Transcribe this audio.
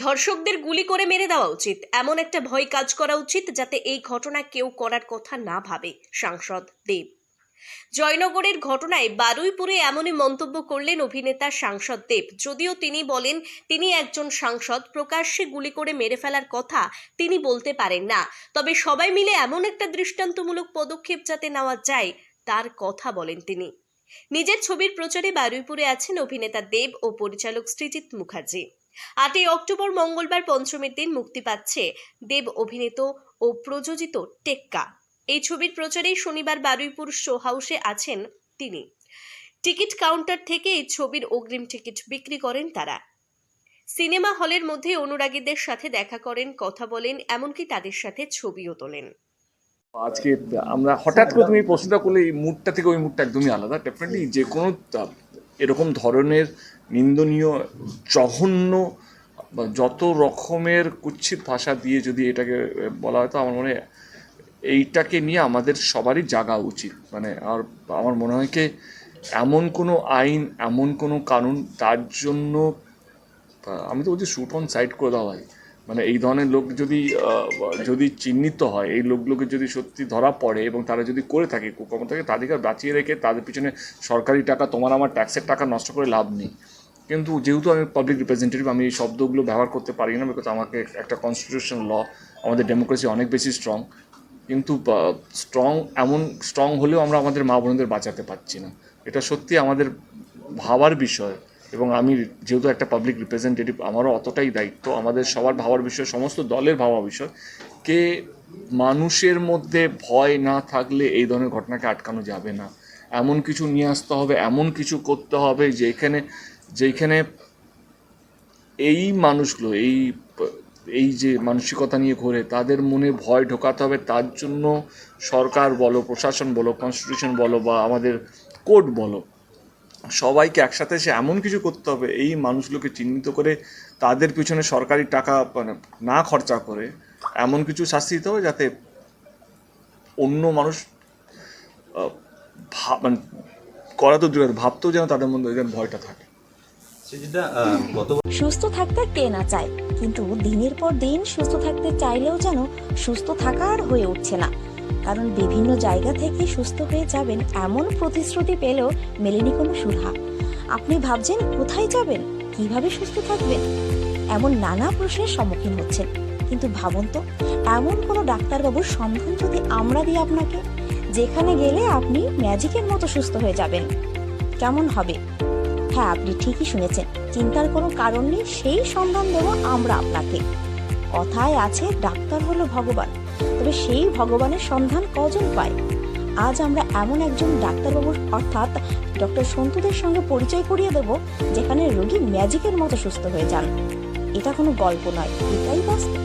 ধর্ষকদের গুলি করে মেরে দেওয়া উচিত, এমন একটা ভয় কাজ করা উচিত যাতে এই ঘটনা কেউ করার কথা না ভাবে। সাংসদ দেব। জয়নগরের ঘটনায় বারুইপুরে এমনই মন্তব্য করলেন অভিনেতা সাংসদ দেব। যদিও তিনি বলেন তিনি একজন সাংসদ, প্রকাশ্যে গুলি করে মেরে ফেলার কথা তিনি বলতে পারেন না, তবে সবাই মিলে এমন একটা দৃষ্টান্তমূলক পদক্ষেপ যাতে নেওয়া যায় তার কথা বলেন তিনি। নিজের ছবির প্রচারে বারুইপুরে আছেন অভিনেতা দেব ও পরিচালক সৃজিত মুখার্জি। 8ই অক্টোবর মঙ্গলবার পঞ্চমীর দিন মুক্তি পাচ্ছে দেব অভিনীত ও প্রযোজিত টেক্কা। এই ছবির প্রচারেই শনিবার বারুইপুর শো হাউসে আছেন তিনি। টিকিট কাউন্টার থেকে এই ছবির অগ্রিম টিকিট বিক্রি করেন তারা। সিনেমা হলের মধ্যে অনুরাগীদের সাথে দেখা করেন, কথা বলেন, এমনকি তাদের সাথে ছবিও তোলেন। আজকে আমরা হঠাৎ করে তুমি এই প্রশ্নটা করলে এই মুডটা থেকে ওই মুডটা একদমই আলাদা। ডেফিনেটলি যে কোনো এরকম ধরনের নিন্দনীয়, জঘন্য বা যত রকমের কুৎসিত ভাষা দিয়ে যদি এটাকে বলা হয়, তো আমার মনে হয় এইটাকে নিয়ে আমাদের সবারই জাগা উচিত। মানে আর আমার মনে হয় কি এমন কোনো আইন, এমন কোনো কানুন তার জন্য আমি তো বলছি শুট অন সাইট করে দেওয়া হয়। মানে এই ধরনের লোক যদি চিহ্নিত হয়, এই লোকগুলোকে যদি সত্যি ধরা পড়ে এবং তারা যদি করে থাকে কুকর্মটাকে, তাদেরকে বাঁচিয়ে রেখে তাদের পিছনে সরকারি টাকা, তোমার আমার ট্যাক্সের টাকা নষ্ট করে লাভ নেই। কিন্তু যেহেতু আমি পাবলিক রিপ্রেজেন্টেটিভ, আমি এই শব্দগুলো ব্যবহার করতে পারি না, বিকজ আমাকে একটা কনস্টিটিউশন ল, আমাদের ডেমোক্রেসি অনেক বেশি স্ট্রং। কিন্তু স্ট্রং হলেও আমরা আমাদের মা বোনদের বাঁচাতে পারছি না। এটা সত্যি আমাদের ভাবার বিষয়। এবং আমি যেহেতু একটা পাবলিক রিপ্রেজেন্টেটিভ, আমারও অতটাই দায়িত্ব, আমাদের সবার ভাবার বিষয়, সমস্ত দলের ভাবা বিষয়, কে মানুষের মধ্যে ভয় না থাকলে এই ধরনের ঘটনাকে আটকানো যাবে না। এমন কিছু নিয়ে আসতে হবে, এমন কিছু করতে হবে যেখানে এই মানুষগুলো এই যে মানসিকতা নিয়ে ঘোরে তাদের মনে ভয় ঢোকাতে হবে। তার জন্য সরকার বলো, প্রশাসন বলো, কনস্টিটিউশন বলো বা আমাদের কোর্ট বলো, সবাইকে একসাথে এসে এমন কিছু করতে হবে, এই মানুষগুলোকে চিহ্নিত করে তাদের পিছনে সরকারি টাকা মানে না খরচা করে এমন কিছু শাস্তি দিতে হবে যাতে অন্য মানুষ মানে করা তো দূরে, ভাবতেও যেন তাদের মধ্যে যেন ভয়টা থাকে। সুস্থ থাকতে কে না চায়, কিন্তু দিনের পর দিন সুস্থ থাকতে চাইলেও যেন সুস্থ থাকা আর হয়ে উঠছে না। কারণ বিভিন্ন জায়গা থেকে সুস্থ হয়ে যাবেন এমন প্রতিশ্রুতি পেলেও মেলেনি কোনো সুধা। আপনি ভাবছেন কোথায় যাবেন, কিভাবে সুস্থ থাকবেন, এমন নানা প্রশ্নের সম্মুখীন হচ্ছেন। কিন্তু ভাবুন তো, এমন কোনো ডাক্তারবাবুর সন্ধান যদি আমরা দিই আপনাকে, যেখানে গেলে আপনি ম্যাজিকের মতো সুস্থ হয়ে যাবেন, কেমন হবে? হ্যাঁ, আপনি ঠিকই শুনেছেন, চিন্তার কোনো কারণ নেই, সেই সন্ধান দেব আমরা আপনাকে। কথায় আছে ডাক্তার হলো ভগবান, তবে সেই ভগবানের সন্ধান কজন পায়? আজ আমরা এমন একজন ডাক্তারবাবুর অর্থাৎ ডক্টর সন্তুদের সঙ্গে পরিচয় করিয়ে দেব, যেখানে রোগী ম্যাজিকের মতো সুস্থ হয়ে যান। এটা কোনো গল্প নয়, এটাই বাস্তব।